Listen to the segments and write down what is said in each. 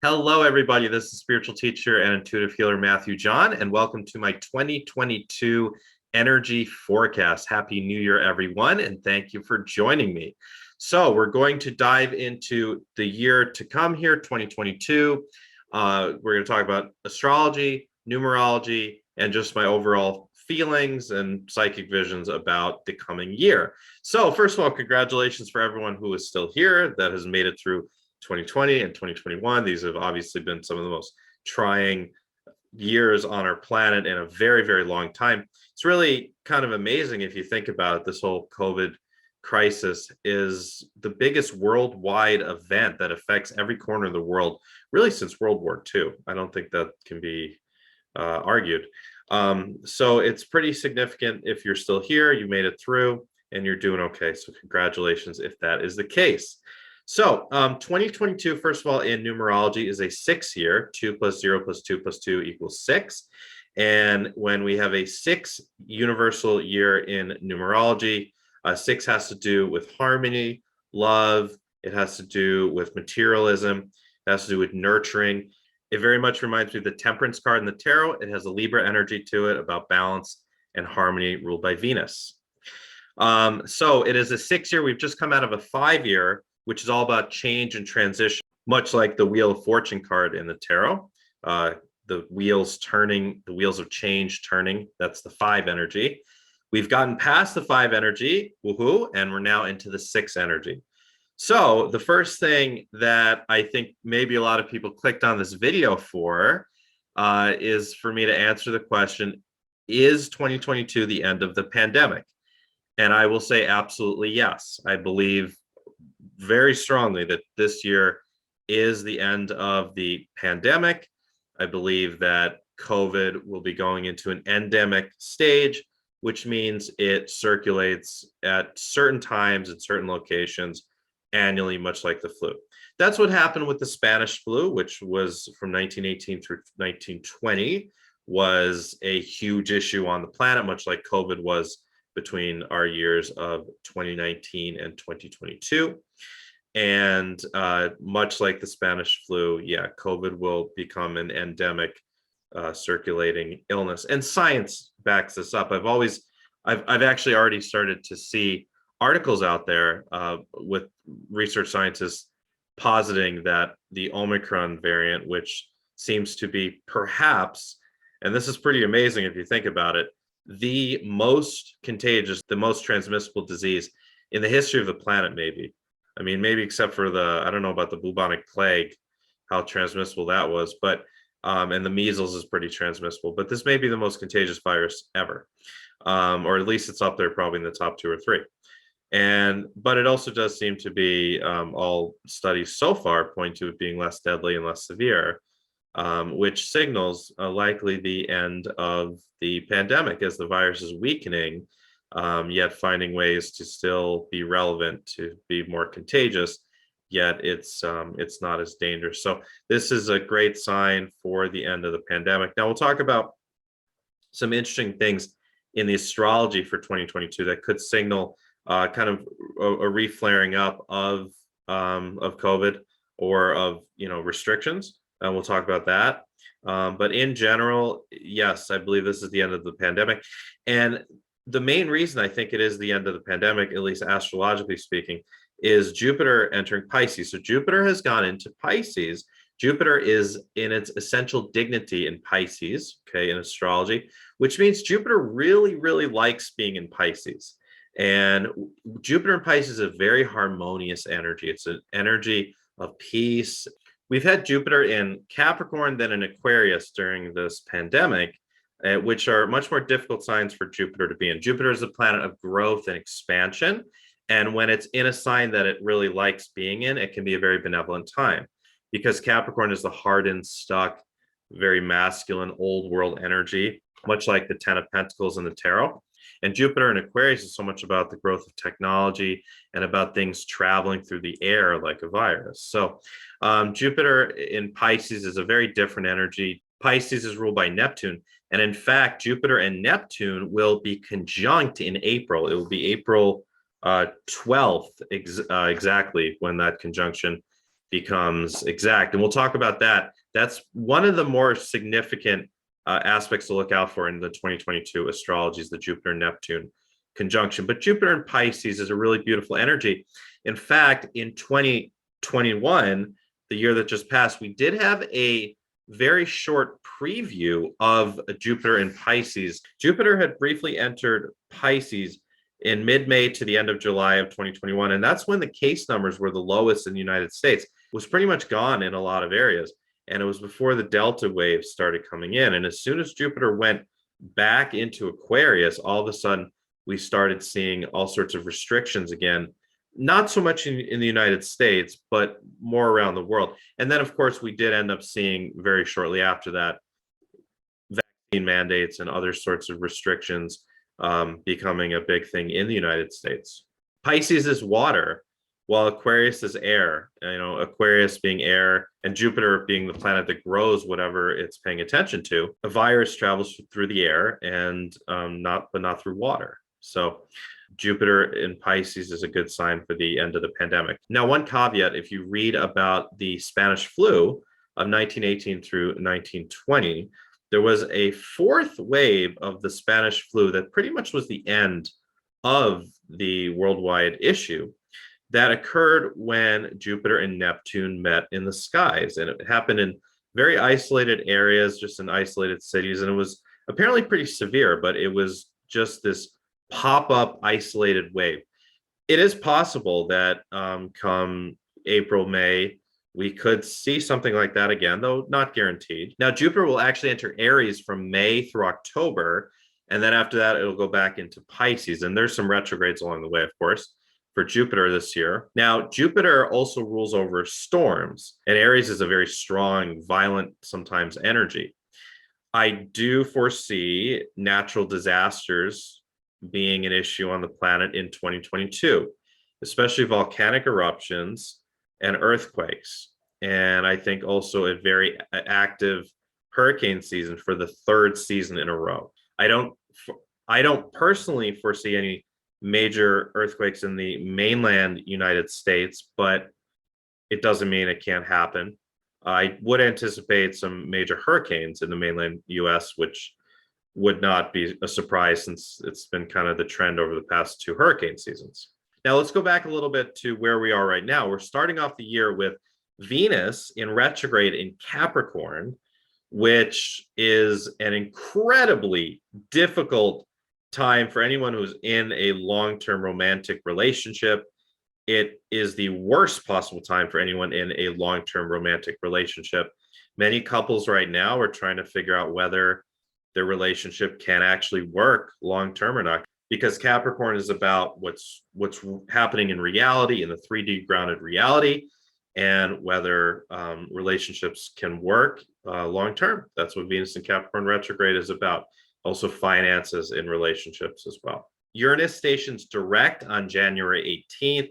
Hello, everybody. This is spiritual teacher and intuitive healer Matthew John, and welcome to my 2022 energy forecast. Happy New Year, everyone, and thank you for joining me. So, we're going to dive into the year to come here, 2022. We're going to talk about astrology, numerology, and just my overall feelings and psychic visions about the coming year. So, first of all, congratulations for everyone who is still here that has made it through 2020 and 2021. These have obviously been some of the most trying years on our planet in a very, very long time. It's really kind of amazing if you think about it. This whole COVID crisis is the biggest worldwide event that affects every corner of the world, really since World War II. I don't think that can be argued. So it's pretty significant if you're still here, you made it through, and you're doing okay. So congratulations if that is the case. So 2022, first of all, in numerology is a 6 year. 2 plus 0 plus 2 plus 2 equals 6. And when we have a 6 universal year in numerology, 6 has to do with harmony, love. It has to do with materialism. It has to do with nurturing. It very much reminds me of the Temperance card in the tarot. It has a Libra energy to it about balance and harmony ruled by Venus. So it is a 6 year. We've just come out of a 5 year, which is all about change and transition, much like the Wheel of Fortune card in the tarot. The wheels turning, the wheels of change turning, that's the 5 energy. We've gotten past the 5 energy, woohoo, and we're now into the 6 energy. So the first thing that I think maybe a lot of people clicked on this video for is for me to answer the question, is 2022 the end of the pandemic? And I will say absolutely yes. I believe very strongly that this year is the end of the pandemic. I believe that COVID will be going into an endemic stage, which means it circulates at certain times in certain locations annually, much like the flu. That's what happened with the Spanish flu, which was from 1918 through 1920, was a huge issue on the planet, much like COVID was between our years of 2019 and 2022. And much like the Spanish flu, yeah, COVID will become an endemic circulating illness. And science backs this up. I've actually already started to see articles out there with research scientists positing that the Omicron variant, which seems to be perhaps, and this is pretty amazing if you think about it, the most contagious, the most transmissible disease in the history of the planet, maybe. I mean, maybe except for I don't know about the bubonic plague, how transmissible that was, but, and the measles is pretty transmissible, but this may be the most contagious virus ever. Or at least it's up there probably in the top 2 or 3. But it also does seem to be, all studies so far point to it being less deadly and less severe, which signals likely the end of the pandemic as the virus is weakening, yet finding ways to still be relevant, to be more contagious, yet it's not as dangerous. So this is a great sign for the end of the pandemic. Now we'll talk about some interesting things in the astrology for 2022 that could signal kind of a reflaring up of COVID or of restrictions. And we'll talk about that. But in general, yes, I believe this is the end of the pandemic. And the main reason I think it is the end of the pandemic, at least astrologically speaking, is Jupiter entering Pisces. So Jupiter has gone into Pisces. Jupiter is in its essential dignity in Pisces, okay, in astrology, which means Jupiter really, really likes being in Pisces. And Jupiter in Pisces is a very harmonious energy. It's an energy of peace. We've had Jupiter in Capricorn, then in Aquarius during this pandemic, which are much more difficult signs for Jupiter to be in. Jupiter is a planet of growth and expansion. And when it's in a sign that it really likes being in, it can be a very benevolent time, because Capricorn is the hardened, stuck, very masculine, old world energy, much like the 10 of Pentacles in the tarot. And Jupiter in Aquarius is so much about the growth of technology and about things traveling through the air like a virus. So Jupiter in Pisces is a very different energy. Pisces is ruled by Neptune. And in fact, Jupiter and Neptune will be conjunct in April. It will be April 12th exactly when that conjunction becomes exact. And we'll talk about that. That's one of the more significant aspects to look out for in the 2022 astrology is the Jupiter and Neptune conjunction. But Jupiter in Pisces is a really beautiful energy. In fact, in 2021, the year that just passed, we did have a very short preview of Jupiter in Pisces. Jupiter had briefly entered Pisces in mid-May to the end of July of 2021. And that's when the case numbers were the lowest in the United States. It was pretty much gone in a lot of areas. And it was before the Delta wave started coming in. And as soon as Jupiter went back into Aquarius, all of a sudden we started seeing all sorts of restrictions again, not so much in the United States, but more around the world. And then, of course, we did end up seeing very shortly after that vaccine mandates and other sorts of restrictions becoming a big thing in the United States. Pisces is water, while Aquarius is air. Aquarius being air and Jupiter being the planet that grows whatever it's paying attention to. A virus travels through the air and not through water. So Jupiter in Pisces is a good sign for the end of the pandemic. Now, one caveat, if you read about the Spanish flu of 1918 through 1920, there was a fourth wave of the Spanish flu that pretty much was the end of the worldwide issue that occurred when Jupiter and Neptune met in the skies. And it happened in very isolated areas, just in isolated cities. And it was apparently pretty severe, but it was just this pop-up isolated wave. It is possible that come April, May, we could see something like that again, though not guaranteed. Now, Jupiter will actually enter Aries from May through October. And then after that, it'll go back into Pisces. And there's some retrogrades along the way, of course, for Jupiter this year. Now, Jupiter also rules over storms. And Aries is a very strong, violent, sometimes energy. I do foresee natural disasters being an issue on the planet in 2022, especially volcanic eruptions and earthquakes. And I think also a very active hurricane season for the third season in a row. I don't personally foresee any major earthquakes in the mainland United States, but it doesn't mean it can't happen. I would anticipate some major hurricanes in the mainland US, which would not be a surprise since it's been kind of the trend over the past two hurricane seasons. Now, let's go back a little bit to where we are right now. We're starting off the year with Venus in retrograde in Capricorn, which is an incredibly difficult time for anyone who's in a long-term romantic relationship. It is the worst possible time for anyone in a long-term romantic relationship. Many couples right now are trying to figure out whether their relationship can actually work long-term or not, because Capricorn is about what's happening in reality, in the 3D grounded reality, and whether relationships can work long-term. That's what Venus in Capricorn retrograde is about. Also finances in relationships as well. Uranus stations direct on January 18th.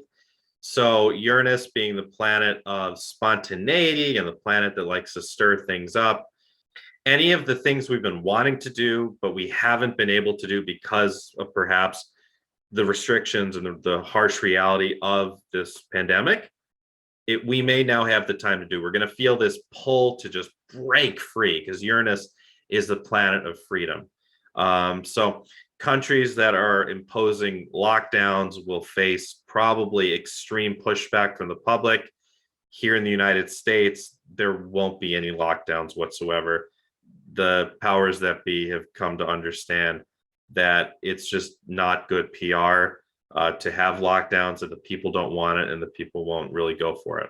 So Uranus being the planet of spontaneity and the planet that likes to stir things up. Any of the things we've been wanting to do, but we haven't been able to do because of perhaps the restrictions and the harsh reality of this pandemic, we may now have the time to do. We're going to feel this pull to just break free because Uranus is the planet of freedom. So countries that are imposing lockdowns will face probably extreme pushback from the public. Here in the United States, there won't be any lockdowns whatsoever. The powers that be have come to understand that it's just not good PR to have lockdowns, that the people don't want it and the people won't really go for it.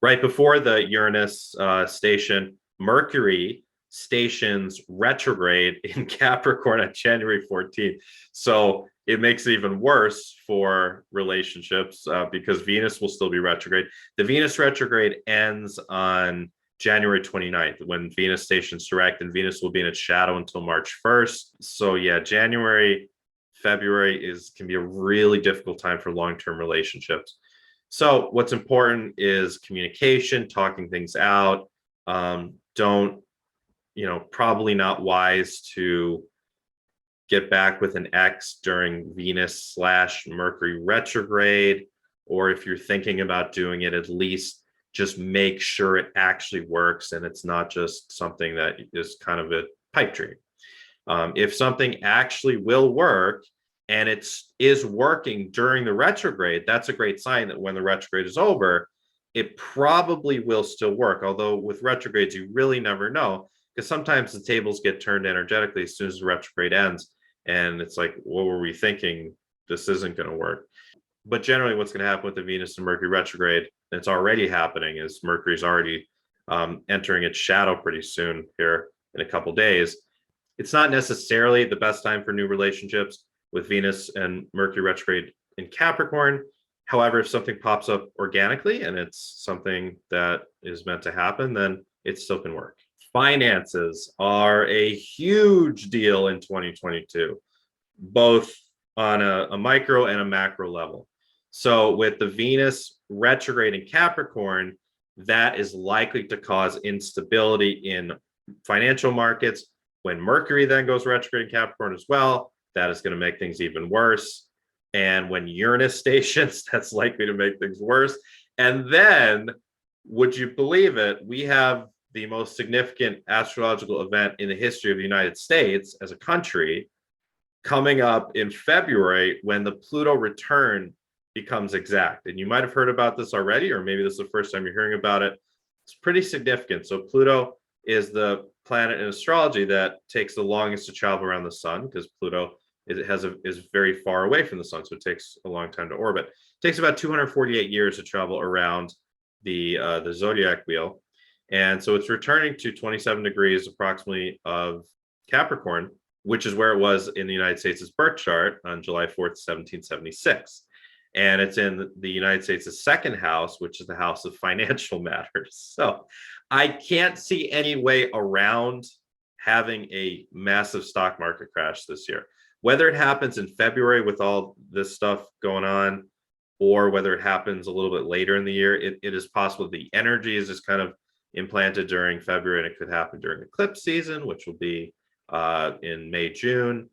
Right before the Uranus station, Mercury stations retrograde in Capricorn on January 14th. So it makes it even worse for relationships because Venus will still be retrograde. The Venus retrograde ends on January 29th when Venus stations direct, and Venus will be in its shadow until March 1st. So yeah, January, February can be a really difficult time for long-term relationships. So what's important is communication, talking things out. Probably not wise to get back with an ex during Venus/Mercury retrograde, or if you're thinking about doing it, at least just make sure it actually works and it's not just something that is kind of a pipe dream. If something actually will work and is working during the retrograde, that's a great sign that when the retrograde is over, it probably will still work. Although with retrogrades, you really never know, because sometimes the tables get turned energetically as soon as the retrograde ends. And it's like, what were we thinking? This isn't going to work. But generally, what's going to happen with the Venus and Mercury retrograde, and it's already happening, is Mercury's already entering its shadow pretty soon here in a couple days. It's not necessarily the best time for new relationships with Venus and Mercury retrograde in Capricorn. However, if something pops up organically and it's something that is meant to happen, then it still can work. Finances are a huge deal in 2022, both on a micro and a macro level. So with the Venus retrograde in Capricorn, that is likely to cause instability in financial markets. When Mercury then goes retrograde in Capricorn as well, that is going to make things even worse. And when Uranus stations, that's likely to make things worse. And then, would you believe it, we have the most significant astrological event in the history of the United States as a country coming up in February, when the Pluto return becomes exact. And you might have heard about this already, or maybe this is the first time you're hearing about it. It's pretty significant. So Pluto is the planet in astrology that takes the longest to travel around the sun, because Pluto is very far away from the sun, so it takes a long time to orbit. It takes about 248 years to travel around the zodiac wheel. And so it's returning to 27 degrees approximately of Capricorn, which is where it was in the United States' birth chart on July 4th, 1776. And it's in the United States' second house, which is the house of financial matters. So I can't see any way around having a massive stock market crash this year. Whether it happens in February with all this stuff going on, or whether it happens a little bit later in the year, it is possible. The energy is just kind of implanted during February, and it could happen during eclipse season, which will be in May, June.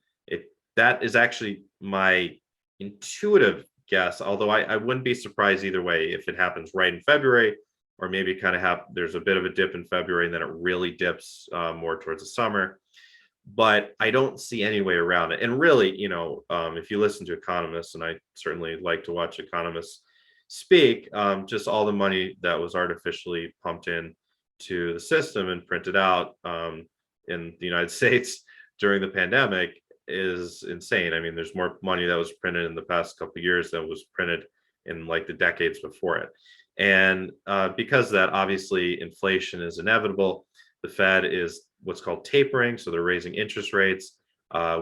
That is actually my intuitive guess, although I wouldn't be surprised either way if it happens right in February, or maybe kind of there's a bit of a dip in February and then it really dips more towards the summer. But I don't see any way around it. And really, if you listen to economists, and I certainly like to watch economists speak, just all the money that was artificially pumped in to the system and printed out in the United States during the pandemic is insane. I mean, there's more money that was printed in the past couple of years than was printed in like the decades before it. And because of that, obviously, inflation is inevitable. The Fed is what's called tapering. So they're raising interest rates,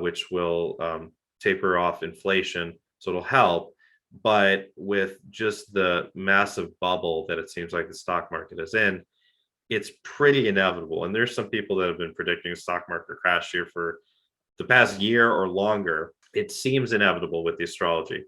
which will taper off inflation. So it'll help. But with just the massive bubble that it seems like the stock market is in, it's pretty inevitable. And there's some people that have been predicting a stock market crash here for the past year or longer. It seems inevitable with the astrology.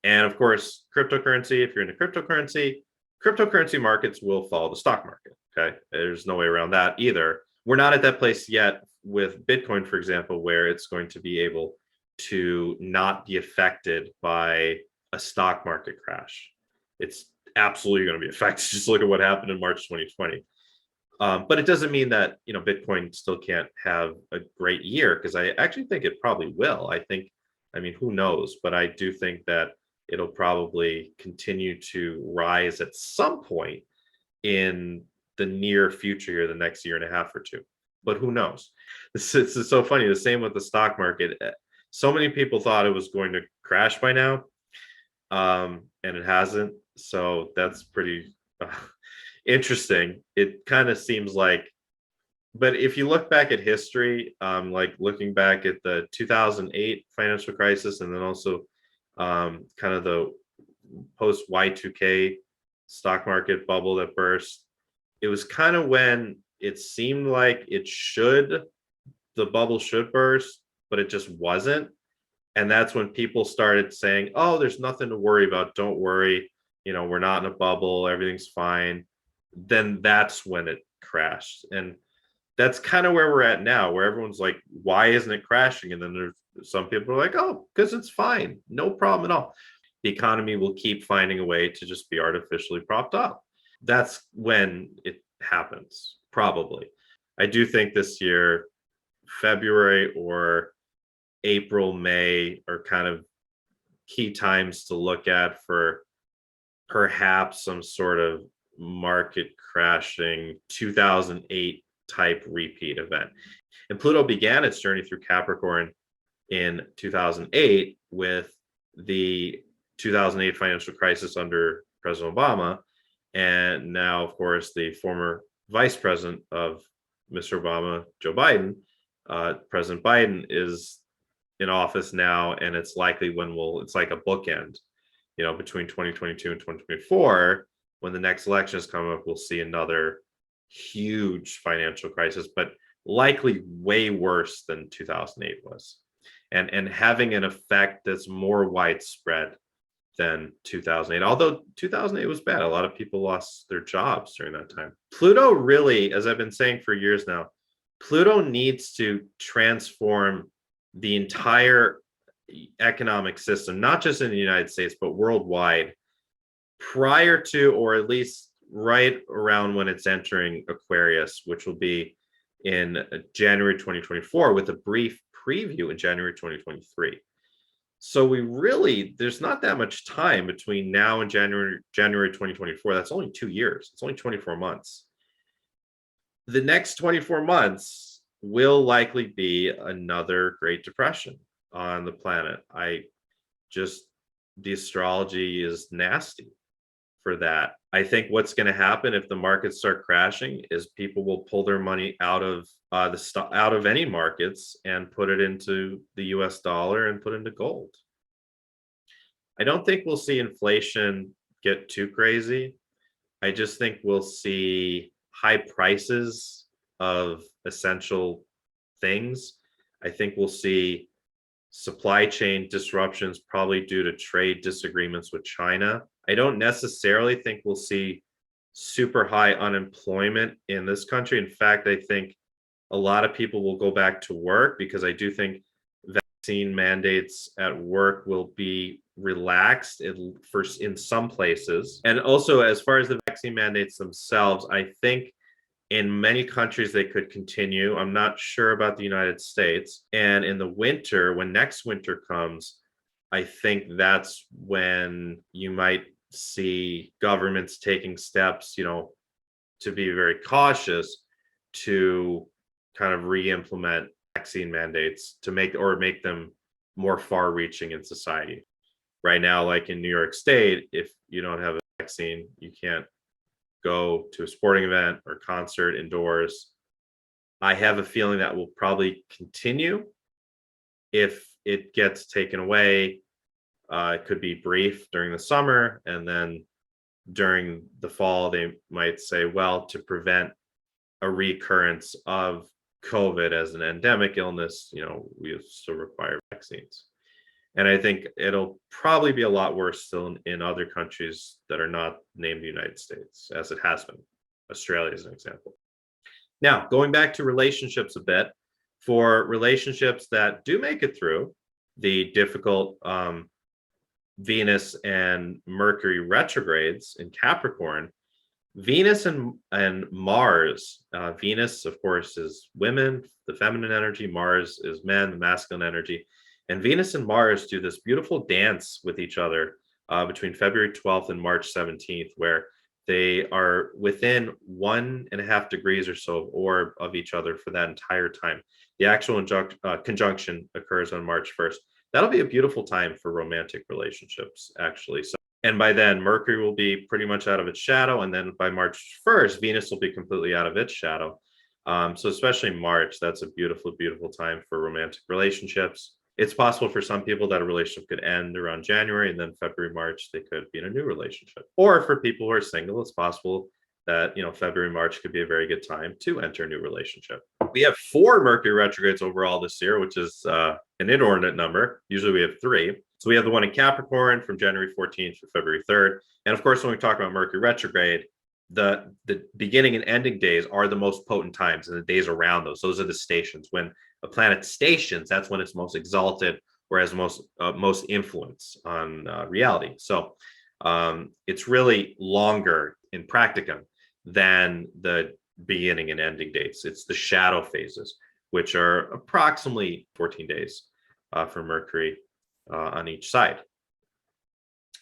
And of course, cryptocurrency, if you're into cryptocurrency markets will follow the stock market. Okay. There's no way around that either. We're not at that place yet with Bitcoin, for example, where it's going to be able to not be affected by a stock market crash. It's absolutely going to be affected. Just look at what happened in March 2020. But it doesn't mean that, Bitcoin still can't have a great year, because I actually think it probably will. I mean, who knows? But I do think that it'll probably continue to rise at some point in the near future here, the next year and a half or two. But who knows? This is so funny. The same with the stock market. So many people thought it was going to crash by now, and it hasn't. So that's pretty interesting. It kind of seems like, but if you look back at history, like looking back at the 2008 financial crisis, and then also kind of the post Y2K stock market bubble that burst, it was kind of when it seemed like the bubble should burst, but it just wasn't. And that's when people started saying, oh, there's nothing to worry about. Don't worry. We're not in a bubble. Everything's fine. Then that's when it crashed. And that's kind of where we're at now, where everyone's like, why isn't it crashing? And then there's some people are like, oh, because it's fine. No problem at all. The economy will keep finding a way to just be artificially propped up. that's when it happens, probably. I do think this year, February or April, May are kind of key times to look at for perhaps some sort of market crashing 2008 type repeat event. And Pluto began its journey through Capricorn in 2008 with the 2008 financial crisis under President Obama. And now, of course, the former vice president of Mr. Obama, Joe Biden, President Biden is in office now, and it's likely it's like a bookend, between 2022 and 2024. When the next elections come up, we'll see another huge financial crisis, but likely way worse than 2008 was, and having an effect that's more widespread than 2008. Although 2008 was bad, a lot of people lost their jobs during that time. Pluto really, as I've been saying for years now, Pluto needs to transform the entire economic system, not just in the United States, but worldwide, prior to, or at least right around when it's entering Aquarius, which will be in January 2024, with a brief preview in January 2023. So there's not that much time between now and January 2024. That's only 2 years. It's only 24 months. The next 24 months will likely be another Great Depression on the planet. The astrology is nasty for that. I think what's going to happen if the markets start crashing is people will pull their money out of out of any markets and put it into the US dollar and put into gold. I don't think we'll see inflation get too crazy. I just think we'll see high prices of essential things. I think we'll see supply chain disruptions, probably due to trade disagreements with China. I don't necessarily think we'll see super high unemployment in this country. In fact, I think a lot of people will go back to work, because I do think vaccine mandates at work will be relaxed in some places. And also, as far as the vaccine mandates themselves, I think in many countries they could continue. I'm not sure about the United States. And in the winter, when next winter comes, I think that's when you might see governments taking steps, to be very cautious, to kind of re-implement vaccine mandates to make them more far-reaching in society. Right now, like in New York State, if you don't have a vaccine, you can't go to a sporting event or concert indoors. I have a feeling that will probably continue. If it gets taken away, it could be brief during the summer, and then during the fall, they might say, well, to prevent a recurrence of COVID as an endemic illness, we still require vaccines. And I think it'll probably be a lot worse still in other countries that are not named the United States, as it has been. Australia is an example. Now, going back to relationships a bit, for relationships that do make it through the difficult Venus and Mercury retrogrades in Capricorn, Venus and Mars, Venus, of course, is women, the feminine energy. Mars is men, the masculine energy. And Venus and Mars do this beautiful dance with each other between February 12th and March 17th, where they are within 1.5 degrees or so of orb of each other for that entire time. The actual conjunction occurs on March 1st. That'll be a beautiful time for romantic relationships, actually. And by then, Mercury will be pretty much out of its shadow. And then by March 1st, Venus will be completely out of its shadow. So especially March, that's a beautiful, beautiful time for romantic relationships. It's possible for some people that a relationship could end around January, and then February, March, they could be in a new relationship. Or for people who are single, it's possible that, February, March could be a very good time to enter a new relationship. We have 4 Mercury retrogrades overall this year, which is an inordinate number. Usually we have 3. So we have the one in Capricorn from January 14th to February 3rd. And of course, when we talk about Mercury retrograde, the beginning and ending days are the most potent times, and the days around those are the stations. When a planet stations, that's when it's most exalted, or has most influence on reality. So it's really longer in practicum than the beginning and ending dates. It's the shadow phases, which are approximately 14 days for Mercury on each side.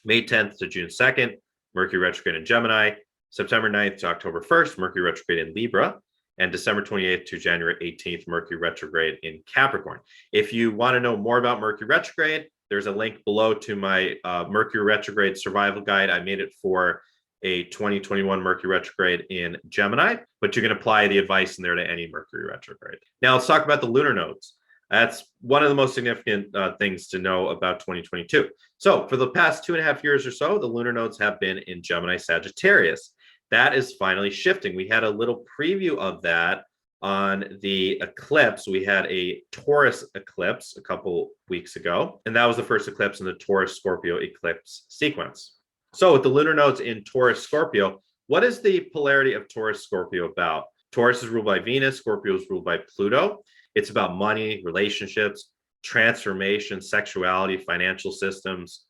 May 10th to June 2nd, Mercury retrograde in Gemini. September 9th to October 1st, Mercury retrograde in Libra. And December 28th to January 18th, Mercury retrograde in Capricorn. If you want to know more about Mercury retrograde, there's a link below to my Mercury retrograde survival guide. I made it for a 2021 Mercury retrograde in Gemini, but you can apply the advice in there to any Mercury retrograde. Now let's talk about the lunar nodes. That's one of the most significant things to know about 2022. So for the past 2.5 years or so, the lunar nodes have been in Gemini Sagittarius. That is finally shifting. We had a little preview of that on the eclipse. We had a Taurus eclipse a couple weeks ago, and that was the first eclipse in the Taurus-Scorpio eclipse sequence. So with the lunar nodes in Taurus-Scorpio, what is the polarity of Taurus-Scorpio about? Taurus is ruled by Venus, Scorpio is ruled by Pluto. It's about money, relationships, transformation, sexuality, financial systems.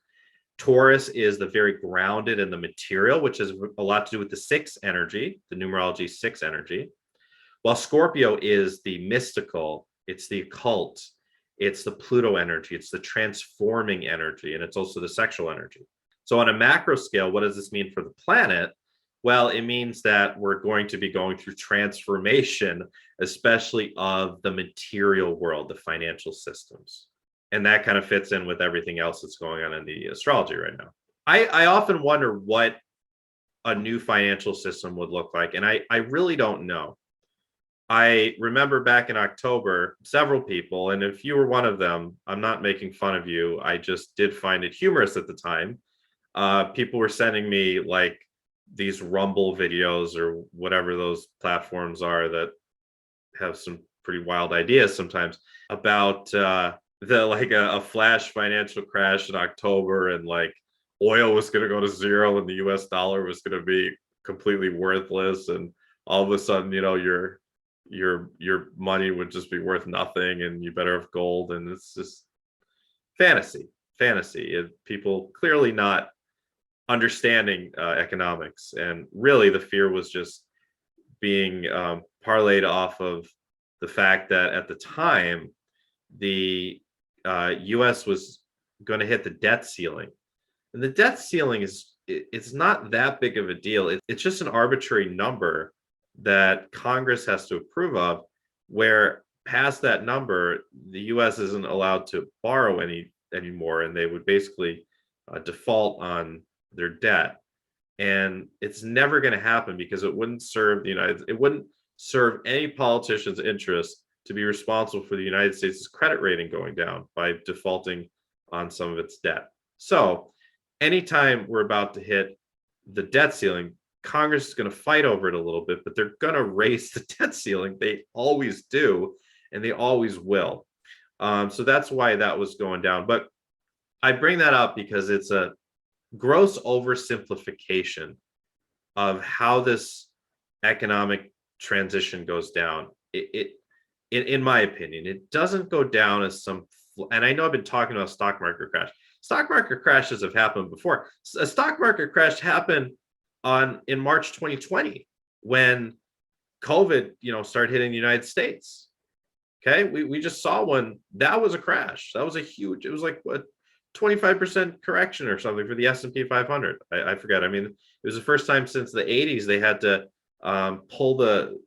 Taurus is the very grounded in the material, which has a lot to do with the 6 energy, the numerology 6 energy. While Scorpio is the mystical, it's the occult, it's the Pluto energy, it's the transforming energy, and it's also the sexual energy. So on a macro scale, what does this mean for the planet? Well, it means that we're going to be going through transformation, especially of the material world, the financial systems. And that kind of fits in with everything else that's going on in the astrology right now. I often wonder what a new financial system would look like. And I really don't know. I remember back in October, several people, and if you were one of them, I'm not making fun of you. I just did find it humorous at the time. People were sending me like these Rumble videos or whatever those platforms are that have some pretty wild ideas sometimes about a flash financial crash in October, and like oil was going to go to zero and the US dollar was going to be completely worthless, and all of a sudden, you know, your money would just be worth nothing and you better have gold. And it's just fantasy. People clearly not understanding economics, and really the fear was just being parlayed off of the fact that at the time the US was going to hit the debt ceiling, and the debt ceiling it's not that big of a deal. It's just an arbitrary number that Congress has to approve of, where past that number the US isn't allowed to borrow anymore, and they would basically default on their debt. And it's never going to happen because it wouldn't serve it wouldn't serve any politician's interest to be responsible for the United States' credit rating going down by defaulting on some of its debt. So anytime we're about to hit the debt ceiling, Congress is going to fight over it a little bit, but they're going to raise the debt ceiling. They always do, and they always will. So that's why that was going down. But I bring that up because it's a gross oversimplification of how this economic transition goes down. In my opinion, it doesn't go down as some, and I know I've been talking about stock market crash. Stock market crashes have happened before. A stock market crash happened in March 2020 when COVID, started hitting the United States. Okay, we just saw one. That was a crash. That was it was like what, 25% correction or something for the S&P 500. I forget. I mean, it was the first time since the 80s they had to pull the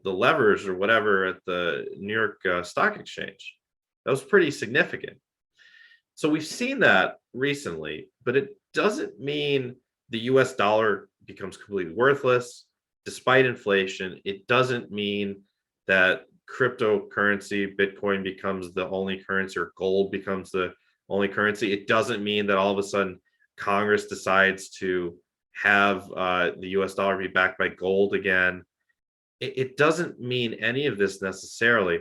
levers or whatever at the New York Stock Exchange. That was pretty significant. So we've seen that recently, but it doesn't mean the US dollar becomes completely worthless despite inflation. It doesn't mean that cryptocurrency, Bitcoin, becomes the only currency, or gold becomes the only currency. It doesn't mean that all of a sudden Congress decides to have the US dollar be backed by gold again. It doesn't mean any of this necessarily.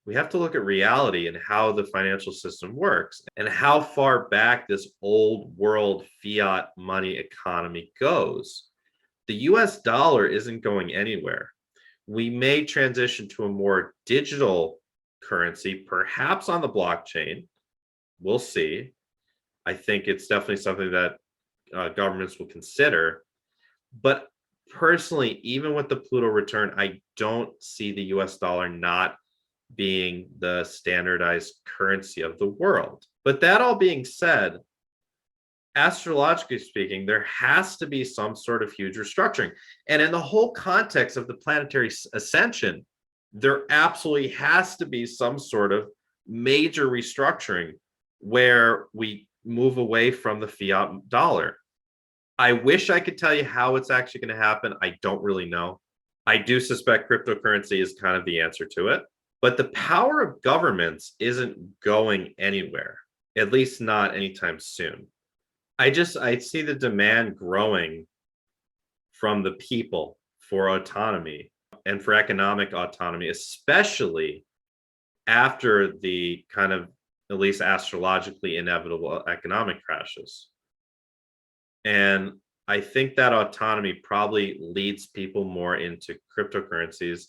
We have to look at reality and how the financial system works and how far back this old world fiat money economy goes. The US dollar isn't going anywhere. We may transition to a more digital currency, perhaps on the blockchain. We'll see. I think it's definitely something that governments will consider. But personally, even with the Pluto return, I don't see the US dollar not being the standardized currency of the world. But that all being said, astrologically speaking, there has to be some sort of huge restructuring. And in the whole context of the planetary ascension, there absolutely has to be some sort of major restructuring where we move away from the fiat dollar. I wish I could tell you how it's actually going to happen. I don't really know. I do suspect cryptocurrency is kind of the answer to it, but the power of governments isn't going anywhere, at least not anytime soon. I see the demand growing from the people for autonomy and for economic autonomy, especially after the kind of, at least astrologically, inevitable economic crashes. And I think that autonomy probably leads people more into cryptocurrencies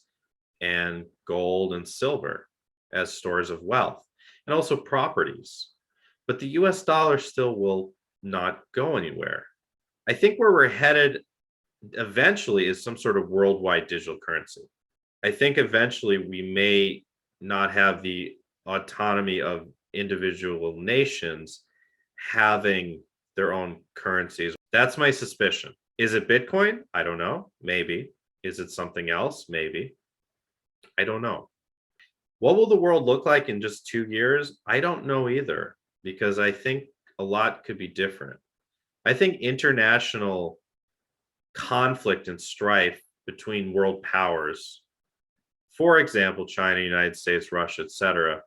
and gold and silver as stores of wealth, and also properties. But the US dollar still will not go anywhere. I think where we're headed eventually is some sort of worldwide digital currency. I think eventually we may not have the autonomy of individual nations having their own currencies. That's my suspicion. Is it Bitcoin? I don't know. Maybe. Is it something else? Maybe. I don't know. What will the world look like in just 2 years? I don't know either, because I think a lot could be different. I think international conflict and strife between world powers, for example, China, United States, Russia, etc.,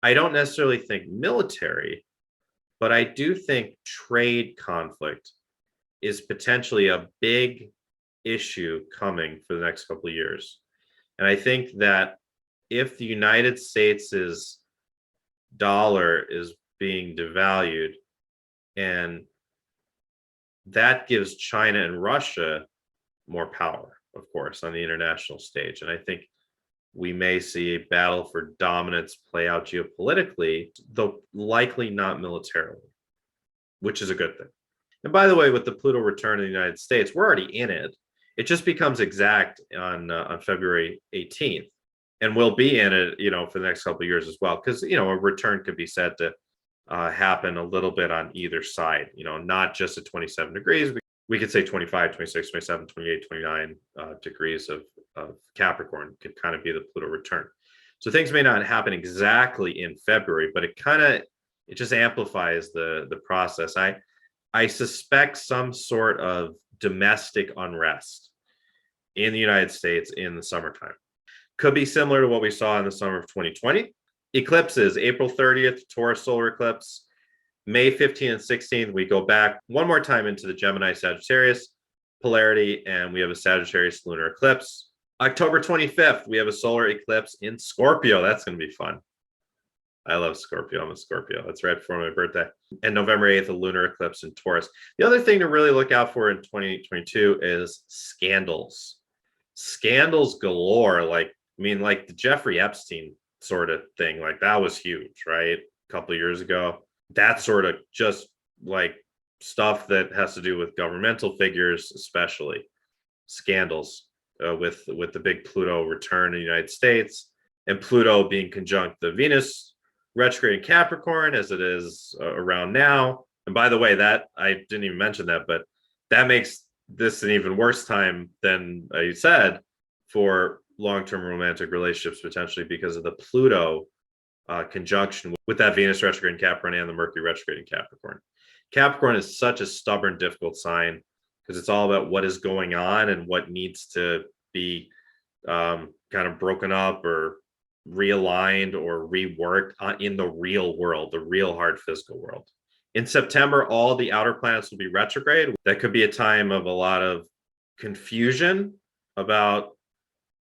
I don't necessarily think military, but I do think trade conflict is potentially a big issue coming for the next couple of years. And I think that if the United States' dollar is being devalued, and that gives China and Russia more power, of course, on the international stage. And I think we may see a battle for dominance play out geopolitically, though likely not militarily, which is a good thing. And by the way, with the Pluto return in the United States, we're already in it. It just becomes exact on February 18th, and we'll be in it, for the next couple of years as well, because a return could be said to happen a little bit on either side. Not just at 27 degrees. We could say 25, 26, 27, 28, 29 degrees of Capricorn could kind of be the Pluto return. So things may not happen exactly in February, but it just amplifies the process. I suspect some sort of domestic unrest in the United States in the summertime. Could be similar to what we saw in the summer of 2020. Eclipses, April 30th, Taurus solar eclipse. May 15th and 16th, we go back one more time into the Gemini Sagittarius polarity, and we have a Sagittarius lunar eclipse. October 25th, we have a solar eclipse in Scorpio. That's going to be fun. I love Scorpio. I'm a Scorpio. That's right before my birthday. And November 8th, a lunar eclipse in Taurus. The other thing to really look out for in 2022 is scandals. Scandals galore. Like the Jeffrey Epstein sort of thing. Like that was huge, right? A couple of years ago. That sort of just like stuff that has to do with governmental figures, especially scandals with the big Pluto return in the United States, and Pluto being conjunct the Venus retrograde in Capricorn as it is around now. And by the way, that I didn't even mention that, but that makes this an even worse time than I said for long-term romantic relationships, potentially because of the Pluto conjunction with that Venus retrograde in Capricorn and the Mercury retrograde in Capricorn. Capricorn is such a stubborn, difficult sign because it's all about what is going on and what needs to be kind of broken up or realigned or reworked in the real world, the real hard physical world. In September, all the outer planets will be retrograde. That could be a time of a lot of confusion about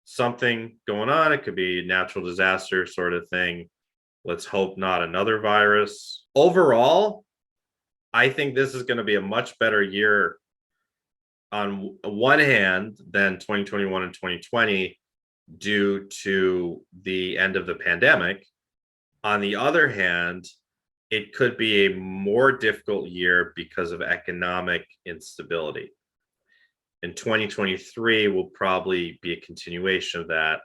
something going on. It could be a natural disaster sort of thing. Let's hope not another virus. Overall, I think this is going to be a much better year on one hand than 2021 and 2020 due to the end of the pandemic. On the other hand, it could be a more difficult year because of economic instability. And 2023 will probably be a continuation of that.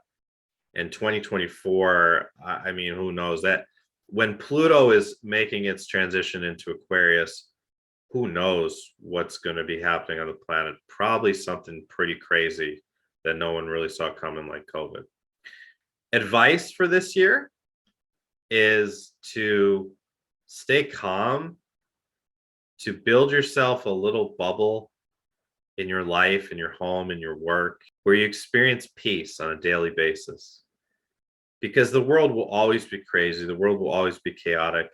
And 2024, I mean, who knows that when Pluto is making its transition into Aquarius, who knows what's going to be happening on the planet? Probably something pretty crazy that no one really saw coming, like COVID. Advice for this year is to stay calm, to build yourself a little bubble in your life, in your home, in your work, where you experience peace on a daily basis. Because the world will always be crazy. The world will always be chaotic.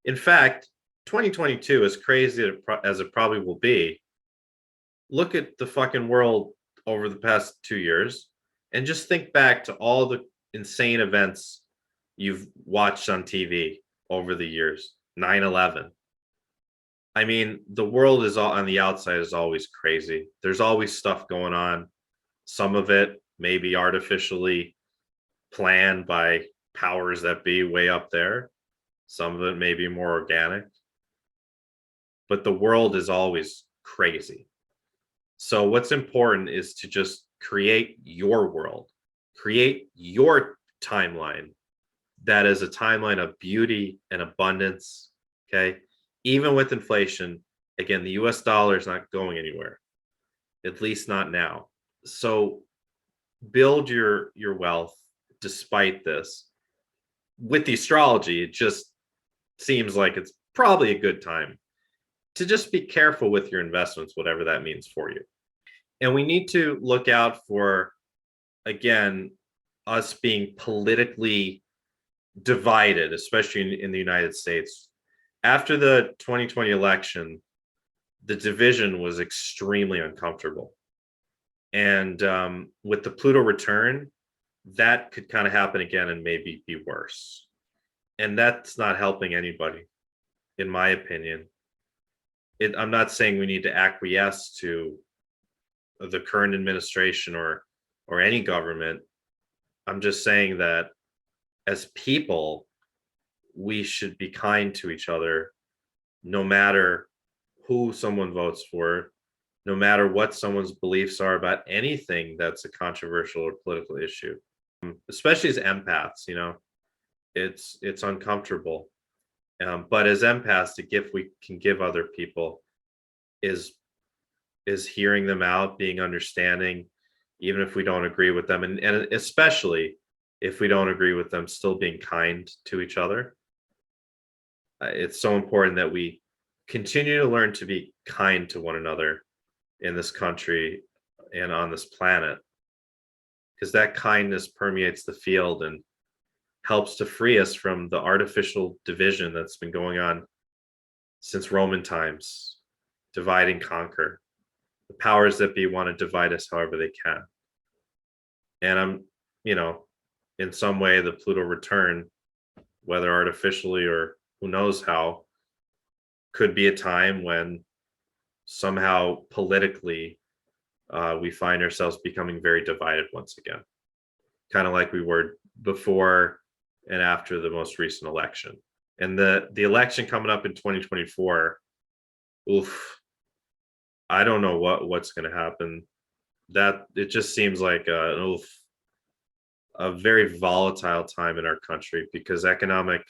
In fact, 2022, as crazy as it probably will be, look at the fucking world over the past 2 years and just think back to all the insane events you've watched on TV over the years. 9/11. I mean, the world is all on the outside is always crazy. There's always stuff going on. Some of it may be artificially planned by powers that be way up there. Some of it may be more organic. But the world is always crazy. So what's important is to just create your world, create your timeline that is a timeline of beauty and abundance. Okay. Even with inflation, again, the US dollar is not going anywhere, at least not now. So build your wealth despite this. With the astrology, it just seems like it's probably a good time to just be careful with your investments, whatever that means for you. And we need to look out for, again, us being politically divided, especially in the United States. After the 2020 election, the division was extremely uncomfortable. And with the Pluto return, that could kind of happen again and maybe be worse. And that's not helping anybody, in my opinion. I'm not saying we need to acquiesce to the current administration or any government. I'm just saying that as people, we should be kind to each other, no matter who someone votes for, no matter what someone's beliefs are about anything that's a controversial or political issue. Especially as empaths, it's uncomfortable. But as empaths, the gift we can give other people is hearing them out, being understanding, even if we don't agree with them, and especially if we don't agree with them, still being kind to each other. It's so important that we continue to learn to be kind to one another in this country and on this planet, because that kindness permeates the field and helps to free us from the artificial division that's been going on since Roman times. Divide and conquer. The powers that be want to divide us however they can. And in some way, the Pluto return, whether artificially or who knows how, could be a time when somehow politically we find ourselves becoming very divided once again, kind of like we were before and after the most recent election. And the election coming up in 2024, oof, I don't know what's going to happen. That it just seems like a very volatile time in our country, because economic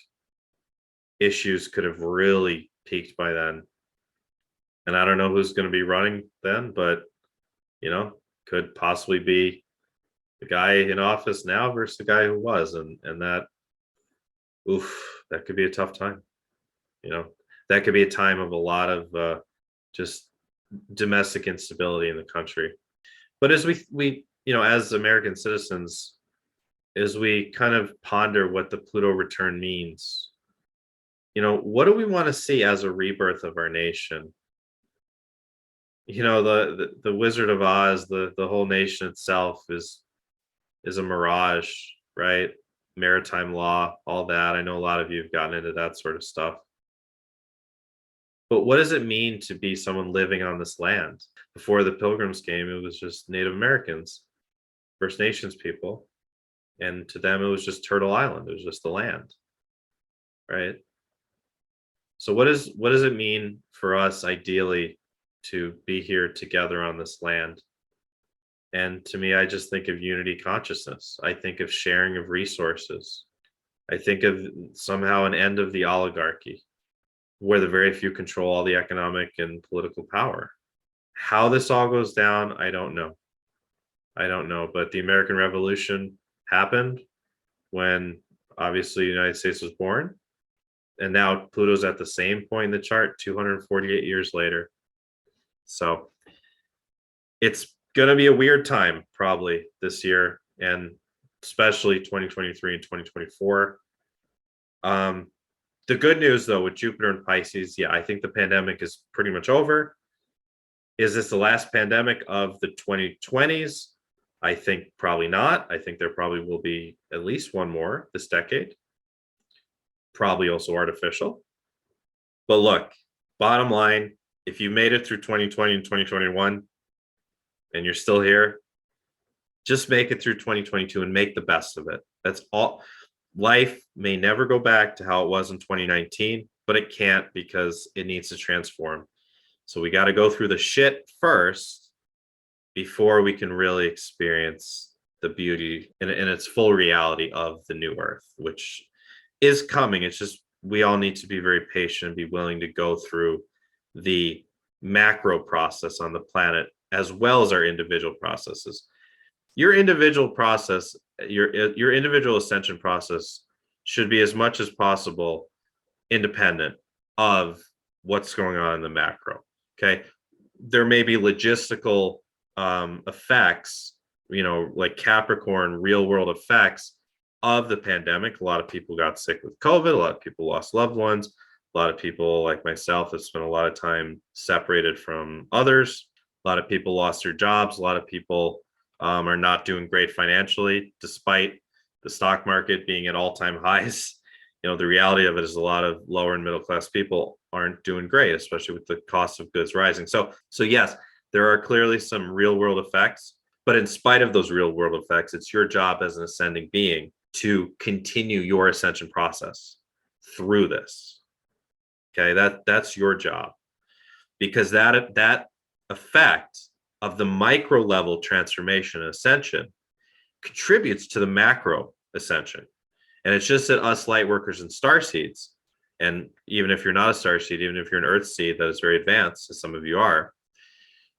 issues could have really peaked by then. And I don't know who's going to be running then, but could possibly be the guy in office now versus the guy who was, and that could be a tough time. That could be a time of a lot of just domestic instability in the country. But as we as American citizens, as we kind of ponder what the Pluto return means, what do we want to see as a rebirth of our nation? The Wizard of Oz, the whole nation itself is a mirage, right? Maritime law, all that. I know a lot of you have gotten into that sort of stuff. But what does it mean to be someone living on this land? Before the Pilgrims came, it was just Native Americans, First Nations people. And to them, it was just Turtle Island. It was just the land, right? So what does it mean for us, ideally, to be here together on this land. And to me, I just think of unity consciousness. I think of sharing of resources. I think of somehow an end of the oligarchy, where the very few control all the economic and political power. How this all goes down, I don't know. I don't know. But the American Revolution happened when obviously the United States was born. And now Pluto's at the same point in the chart 248 years later. So it's going to be a weird time probably this year, and especially 2023 and 2024. The good news though, with Jupiter and Pisces, yeah, I think the pandemic is pretty much over. Is this the last pandemic of the 2020s? I think probably not. I think there probably will be at least one more this decade. Probably also artificial. But look, bottom line, if you made it through 2020 and 2021 and you're still here, just make it through 2022 and make the best of it. That's all. Life may never go back to how it was in 2019, but it can't, because it needs to transform. So we got to go through the shit first before we can really experience the beauty in its full reality of the new earth, which is coming. It's just we all need to be very patient and be willing to go through the macro process on the planet as well as our individual processes. Your individual process, your individual ascension process should be as much as possible independent of what's going on in the macro. Okay. There may be logistical effects, like Capricorn real world effects of the pandemic. A lot of people got sick with COVID. A lot of people lost loved ones. A lot of people like myself have spent a lot of time separated from others. A lot of people lost their jobs. A lot of people are not doing great financially, despite the stock market being at all-time highs. The reality of it is a lot of lower and middle class people aren't doing great, especially with the cost of goods rising. So yes, there are clearly some real world effects, but in spite of those real world effects, it's your job as an ascending being to continue your ascension process through this. Okay, that's your job, because that effect of the micro level transformation and ascension contributes to the macro ascension. And it's just that us light workers and star seeds, and even if you're not a star seed, even if you're an earth seed that is very advanced, as some of you are,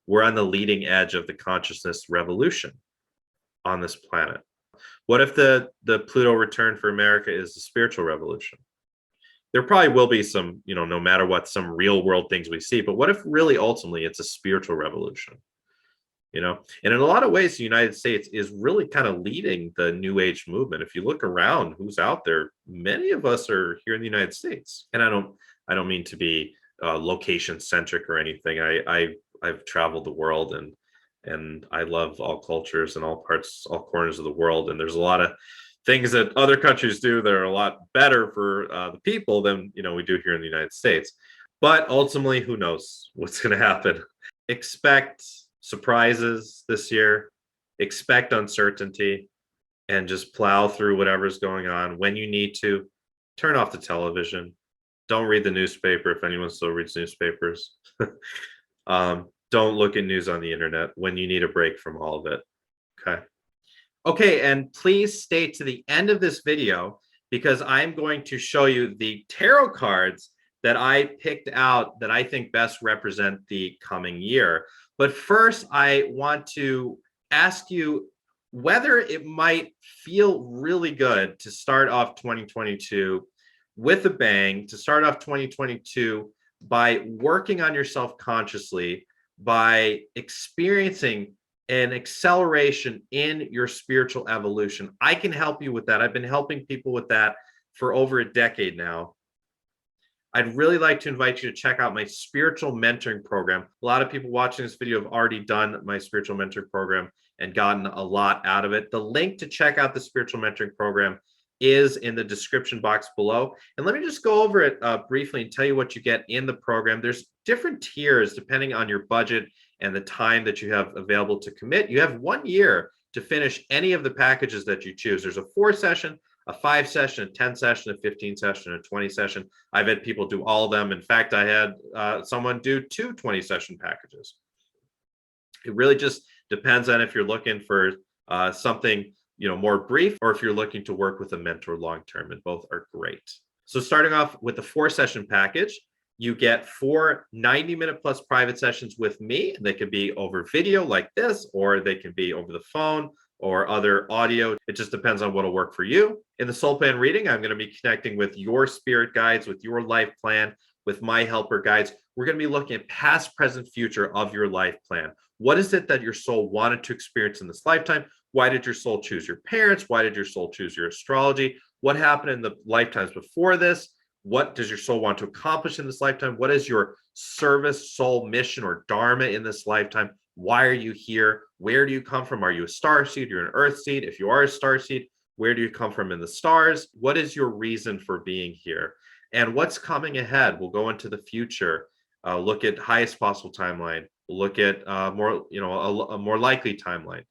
we're on the leading edge of the consciousness revolution on this planet. What if the Pluto return for America is the spiritual revolution? There probably will be some, no matter what, some real world things we see, but what if really ultimately it's a spiritual revolution? And in a lot of ways, the United States is really kind of leading the New Age movement. If you look around, who's out there, many of us are here in the United States. And I don't mean to be location centric or anything. I've traveled the world, and I love all cultures and all corners of the world. And there's a lot of things that other countries do that are a lot better for the people than we do here in the United States. But ultimately, who knows what's going to happen? Expect surprises this year, expect uncertainty, and just plow through whatever's going on. When you need to, turn off the television. Don't read the newspaper if anyone still reads newspapers. Don't look at news on the internet when you need a break from all of it. Okay, and please stay to the end of this video, because I'm going to show you the tarot cards that I picked out that I think best represent the coming year. But first, I want to ask you whether it might feel really good to start off 2022 with a bang, to start off 2022 by working on yourself consciously, by experiencing an acceleration in your spiritual evolution. I can help you with that. I've been helping people with that for over a decade now. I'd really like to invite you to check out my spiritual mentoring program. A lot of people watching this video have already done my spiritual mentoring program and gotten a lot out of it. The link to check out the spiritual mentoring program is in the description box below. And let me just go over it briefly and tell you what you get in the program. There's different tiers depending on your budget and the time that you have available to commit. You have 1 year to finish any of the packages that you choose. There's a 4-session, a 5 session, a 10 session, a 15 session, a 20 session. I've had people do all of them. In fact, I had someone do 2 20 session packages. It really just depends on if you're looking for something more brief, or if you're looking to work with a mentor long term, and both are great. So starting off with the 4 session package, you get 4 90-minute plus private sessions with me. They could be over video like this, or they can be over the phone or other audio. It just depends on what will work for you. In the soul plan reading, I'm going to be connecting with your spirit guides, with your life plan, with my helper guides. We're going to be looking at past, present, future of your life plan. What is it that your soul wanted to experience in this lifetime? Why did your soul choose your parents? Why did your soul choose your astrology? What happened in the lifetimes before this? What does your soul want to accomplish in this lifetime? What is your service, soul mission, or dharma in this lifetime? Why are you here? Where do you come from? Are you a star seed? You're an earth seed. If you are a star seed, where do you come from in the stars? What is your reason for being here? And what's coming ahead? We'll go into the future, look at highest possible timeline. We'll look at a more likely timeline.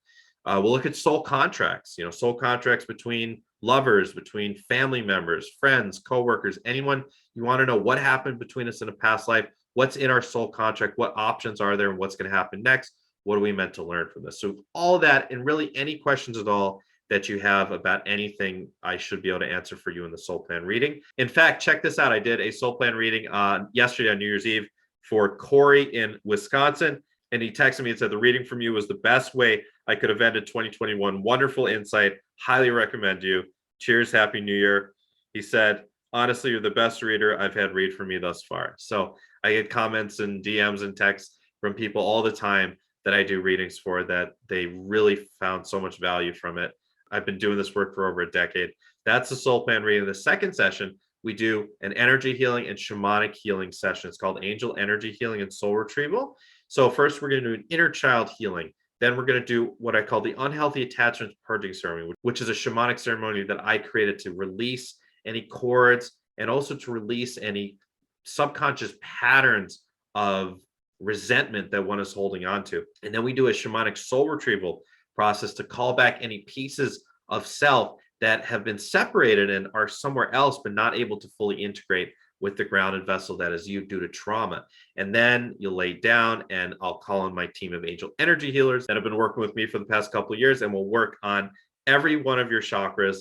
We'll look at soul contracts, soul contracts between lovers, between family members, friends, coworkers, anyone. You want to know what happened between us in a past life, what's in our soul contract, what options are there, and what's going to happen next. What are we meant to learn from this? So all that, and really any questions at all that you have about anything, I should be able to answer for you in the soul plan reading. In fact, check this out. I did a soul plan reading yesterday on New Year's Eve for Corey in Wisconsin. And he texted me and said, the reading from you was the best way I could have ended 2021. Wonderful insight. Highly recommend you. Cheers. Happy New Year. He said, honestly, you're the best reader I've had read for me thus far. So I get comments and DMs and texts from people all the time that I do readings for, that they really found so much value from it. I've been doing this work for over a decade. That's the soul plan reading. The second session, we do an energy healing and shamanic healing session. It's called Angel Energy Healing and Soul Retrieval. So first, we're going to do an inner child healing. Then we're going to do what I call the unhealthy attachments purging ceremony, which is a shamanic ceremony that I created to release any cords and also to release any subconscious patterns of resentment that one is holding on to. And then we do a shamanic soul retrieval process to call back any pieces of self that have been separated and are somewhere else, but not able to fully integrate with the grounded vessel that is you due to trauma. And then you'll lay down, and I'll call on my team of angel energy healers that have been working with me for the past couple of years, and we'll work on every one of your chakras,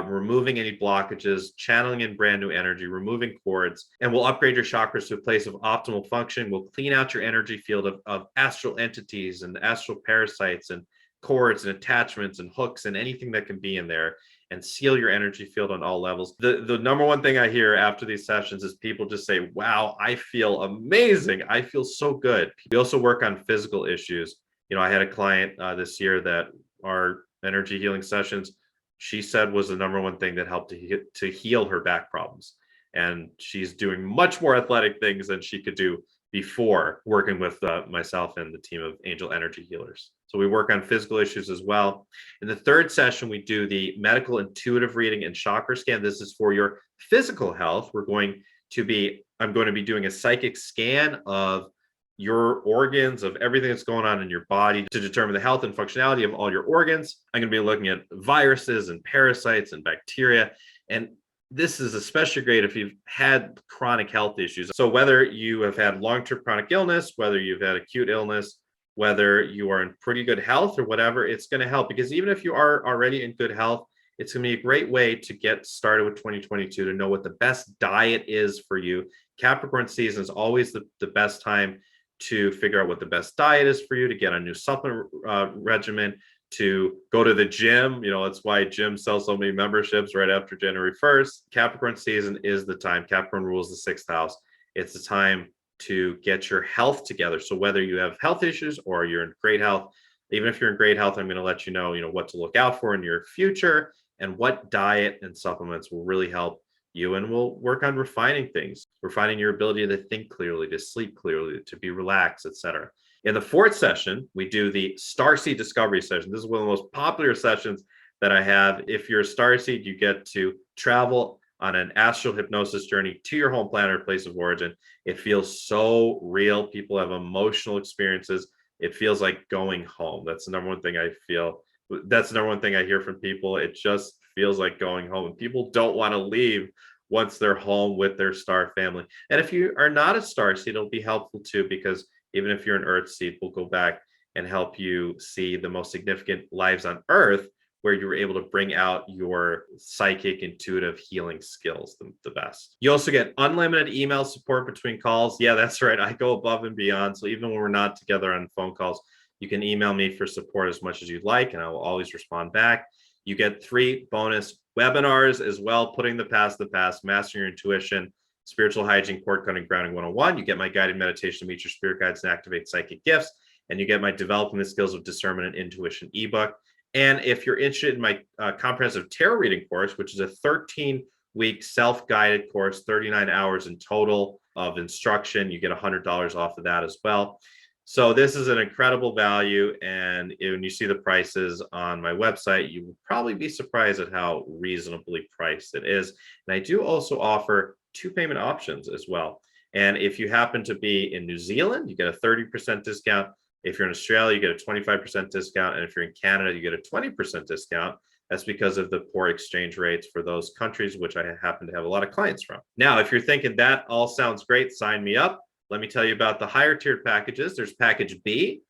removing any blockages, channeling in brand new energy, removing cords, and we'll upgrade your chakras to a place of optimal function. We'll clean out your energy field of astral entities and astral parasites and cords and attachments and hooks and anything that can be in there, and seal your energy field on all levels. The number one thing I hear after these sessions is people just say, wow, I feel amazing. I feel so good. We also work on physical issues. I had a client this year that our energy healing sessions, she said, was the number one thing that helped to heal her back problems. And she's doing much more athletic things than she could do before working with myself and the team of angel energy healers. So we work on physical issues as well. In the third session, we do the medical intuitive reading and chakra scan. This is for your physical health. I'm going to be doing a psychic scan of your organs, of everything that's going on in your body to determine the health and functionality of all your organs. I'm going to be looking at viruses and parasites and bacteria. And this is especially great if you've had chronic health issues. So whether you have had long-term chronic illness, whether you've had acute illness, whether you are in pretty good health or whatever, it's going to help. Because even if you are already in good health, it's going to be a great way to get started with 2022, to know what the best diet is for you. Capricorn season is always the best time to figure out what the best diet is for you, to get a new supplement regimen, to go to the gym. That's why gyms sell so many memberships right after January 1st. Capricorn season is the time. Capricorn rules the 6th house. It's the time to get your health together. So whether you have health issues or you're in great health, even if you're in great health, I'm going to let you know, what to look out for in your future and what diet and supplements will really help you. And we'll work on refining things, refining your ability to think clearly, to sleep clearly, to be relaxed, etc. In the fourth session, we do the Starseed Discovery session. This is one of the most popular sessions that I have. If you're a Starseed, you get to travel on an astral hypnosis journey to your home planet or place of origin. It feels so real. People have emotional experiences. It feels like going home. That's the number one thing I feel. That's the number one thing I hear from people. It just feels like going home. And people don't want to leave once they're home with their star family. And if you are not a star seed, it'll be helpful too, because even if you're an Earth seed, we'll go back and help you see the most significant lives on Earth where you were able to bring out your psychic, intuitive healing skills the best. You also get unlimited email support between calls. Yeah, that's right. I go above and beyond. So even when we're not together on phone calls, you can email me for support as much as you'd like, and I will always respond back. You get 3 bonus webinars as well, putting the past, mastering your intuition, spiritual hygiene, cord cutting, grounding 101. You get my guided meditation to meet your spirit guides and activate psychic gifts. And you get my developing the skills of discernment and intuition ebook. And if you're interested in my comprehensive tarot reading course, which is a 13-week self-guided course, 39 hours in total of instruction, you get $100 off of that as well. So this is an incredible value. And when you see the prices on my website, you will probably be surprised at how reasonably priced it is. And I do also offer 2 payment options as well. And if you happen to be in New Zealand, you get a 30% discount. If you're in Australia, you get a 25% discount. And if you're in Canada, you get a 20% discount. That's because of the poor exchange rates for those countries, which I happen to have a lot of clients from. Now, if you're thinking that all sounds great, sign me up. Let me tell you about the higher tiered packages. There's package B,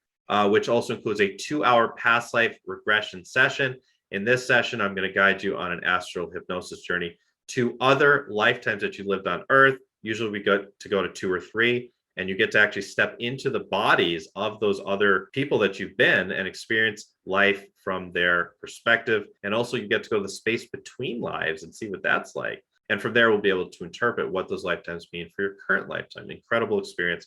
which also includes a 2-hour past life regression session. In this session, I'm going to guide you on an astral hypnosis journey to other lifetimes that you lived on Earth. Usually we go to 2 or 3. And you get to actually step into the bodies of those other people that you've been and experience life from their perspective. And also you get to go to the space between lives and see what that's like. And from there, we'll be able to interpret what those lifetimes mean for your current lifetime. Incredible experience.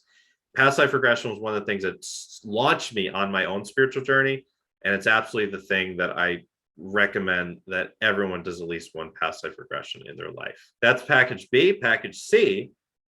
Past life regression was one of the things that launched me on my own spiritual journey. And it's absolutely the thing that I recommend that everyone does at least one past life regression in their life. That's package B. Package C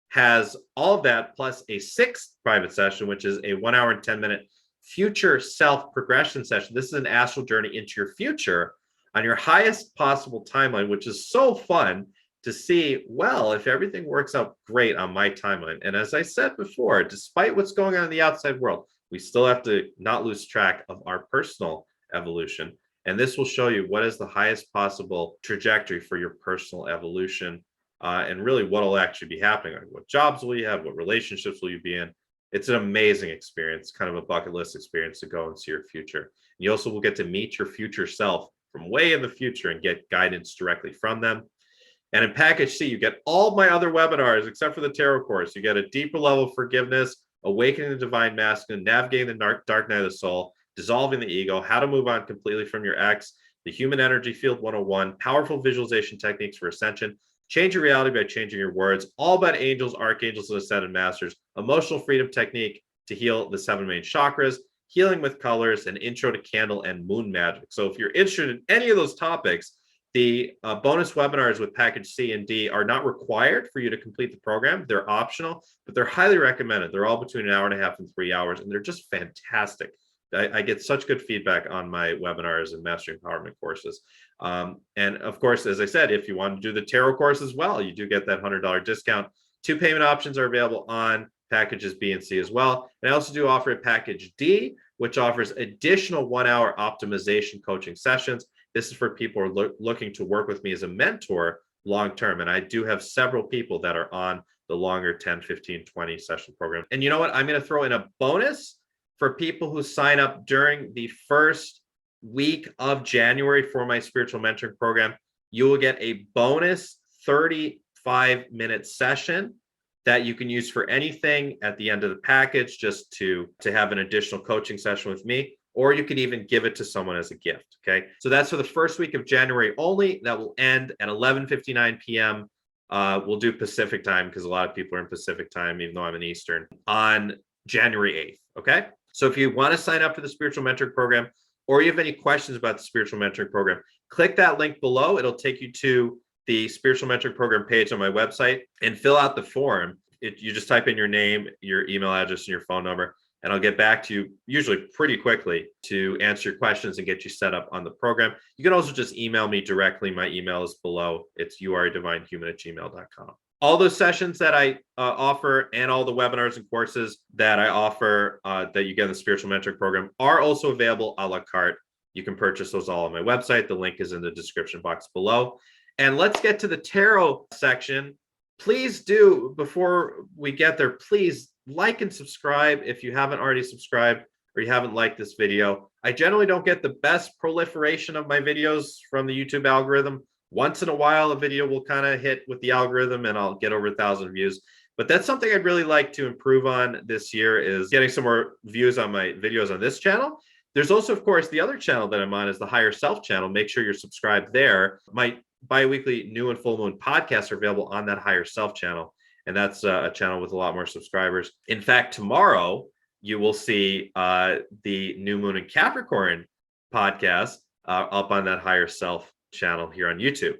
has all of that plus a 6th private session, which is a 1 hour and 10-minute future self progression session. This is an astral journey into your future on your highest possible timeline, which is so fun to see, well, if everything works out great on my timeline. And as I said before, despite what's going on in the outside world, we still have to not lose track of our personal evolution. And this will show you what is the highest possible trajectory for your personal evolution. And really what will actually be happening. What jobs will you have? What relationships will you be in? It's an amazing experience, kind of a bucket list experience to go and see your future. You also will get to meet your future self from way in the future and get guidance directly from them. And in package C, you get all my other webinars, except for the tarot course. You get a deeper level of forgiveness, awakening the divine masculine, navigating the dark night of the soul, dissolving the ego, how to move on completely from your ex, the human energy field 101, powerful visualization techniques for ascension, change your reality by changing your words, all about angels, archangels, and ascended masters, emotional freedom technique to heal the 7 main chakras, healing with colors, and intro to candle and moon magic. So if you're interested in any of those topics, the bonus webinars with package C and D are not required for you to complete the program. They're optional, but they're highly recommended. They're all between 1.5 hours and 3 hours, and they're just fantastic. I get such good feedback on my webinars and mastery empowerment courses. And of course, as I said, if you want to do the tarot course as well, you do get that $100 discount. 2 payment options are available on packages B and C as well. And I also do offer a package D, which offers additional 1-hour optimization coaching sessions. This is for people who are looking to work with me as a mentor long-term. And I do have several people that are on the longer 10, 15, 20 session program. And you know what? I'm going to throw in a bonus for people who sign up during the first week of January for my spiritual mentoring program. You will get a bonus 35-minute session that you can use for anything at the end of the package, just to have an additional coaching session with me, or you could even give it to someone as a gift. Okay. So that's for the first week of January only. That will end at 11:59 p.m. We'll do Pacific time because a lot of people are in Pacific time, even though I'm in Eastern, on January 8th. Okay. So if you want to sign up for the spiritual mentoring program, or you have any questions about the spiritual mentoring program, click that link below. It'll take you to the spiritual mentoring program page on my website and fill out the form. You just type in your name, your email address, and your phone number, and I'll get back to you usually pretty quickly to answer your questions and get you set up on the program. You can also just email me directly. My email is below. It's youredivinehuman@gmail.com. All those sessions that I offer and all the webinars and courses that I offer that you get in the spiritual mentoring program are also available a la carte You can purchase those all on my website. The link is in the description box below. And let's get to the tarot section. Please do, before we get there, please like and subscribe if you haven't already subscribed or you haven't liked this video. I generally don't get the best proliferation of my videos from the YouTube algorithm. Once in a while, a video will kind of hit with the algorithm and I'll get over 1,000 views. But that's something I'd really like to improve on this year, is getting some more views on my videos on this channel. There's also, of course, the other channel that I'm on is the Higher Self channel. Make sure you're subscribed there. My bi-weekly new and full moon podcasts are available on that Higher Self channel. And that's a channel with a lot more subscribers. In fact, tomorrow you will see the new moon in Capricorn podcast up on that Higher Self channel here on YouTube.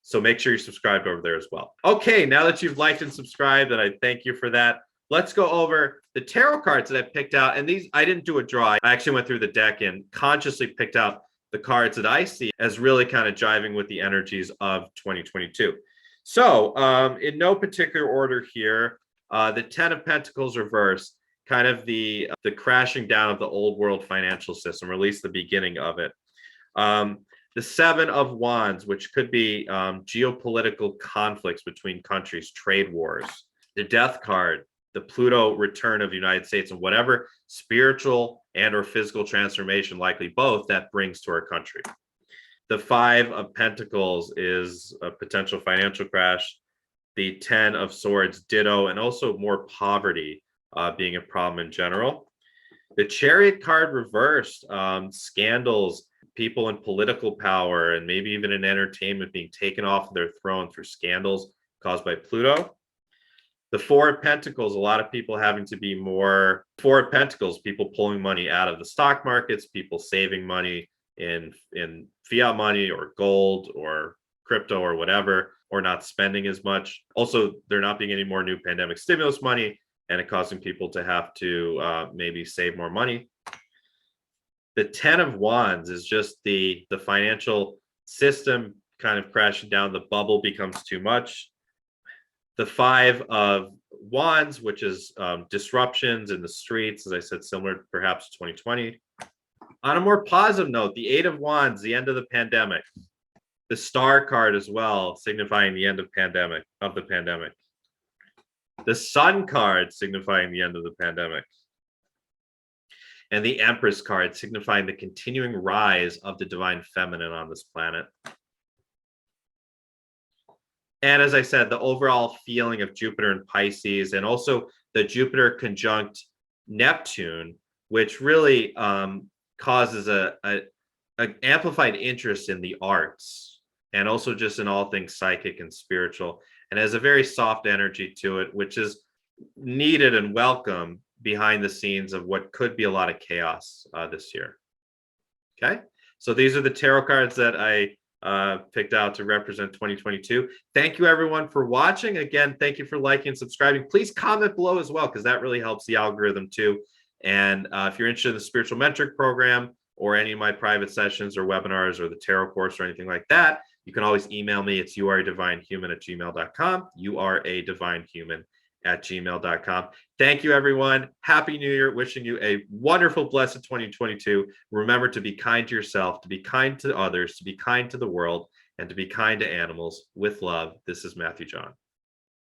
So make sure you're subscribed over there as well. Okay, now that you've liked and subscribed, and I thank you for that, let's go over the tarot cards that I picked out. And these, I didn't do a draw. I actually went through the deck and consciously picked out the cards that I see as really kind of jiving with the energies of 2022. So in no particular order here, the 10 of Pentacles reversed, kind of the crashing down of the old world financial system, or at least the beginning of it. The 7 of Wands, which could be geopolitical conflicts between countries, trade wars. The Death card, the Pluto return of the United States, and whatever spiritual and or physical transformation, likely both, that brings to our country. The 5 of Pentacles is a potential financial crash. The 10 of Swords, ditto, and also more poverty being a problem in general. The Chariot card reversed, scandals, people in political power, and maybe even in entertainment being taken off their throne through scandals caused by Pluto. The 4 of Pentacles, a lot of people having to be more, 4 of Pentacles, people pulling money out of the stock markets, people saving money in fiat money or gold or crypto or whatever, or not spending as much. Also, there not being any more new pandemic stimulus money, and it causing people to have to maybe save more money. The 10 of Wands is just the financial system kind of crashing down. The bubble becomes too much. The 5 of Wands, which is disruptions in the streets, as I said, similar perhaps to 2020. On a more positive note, the 8 of Wands, the end of the pandemic. The Star card as well, signifying the end of the pandemic. The Sun card, signifying the end of the pandemic. And the Empress card, signifying the continuing rise of the divine feminine on this planet. And as I said, the overall feeling of Jupiter and Pisces, and also the Jupiter conjunct Neptune, which really causes an amplified interest in the arts, and also just in all things psychic and spiritual, and has a very soft energy to it, which is needed and welcome behind the scenes of what could be a lot of chaos this year. Okay, so these are the tarot cards that I picked out to represent 2022. Thank you everyone for watching. Again, thank you for liking and subscribing. Please comment below as well, because that really helps the algorithm too. And if you're interested in the spiritual mentoring program or any of my private sessions or webinars or the tarot course or anything like that, you can always email me. It's youaredivinehuman@gmail.com. youaredivinehuman@gmail.com. Thank you, everyone. Happy New Year. Wishing you a wonderful, blessed 2022. Remember to be kind to yourself, to be kind to others, to be kind to the world, and to be kind to animals. With love, this is Matthew John.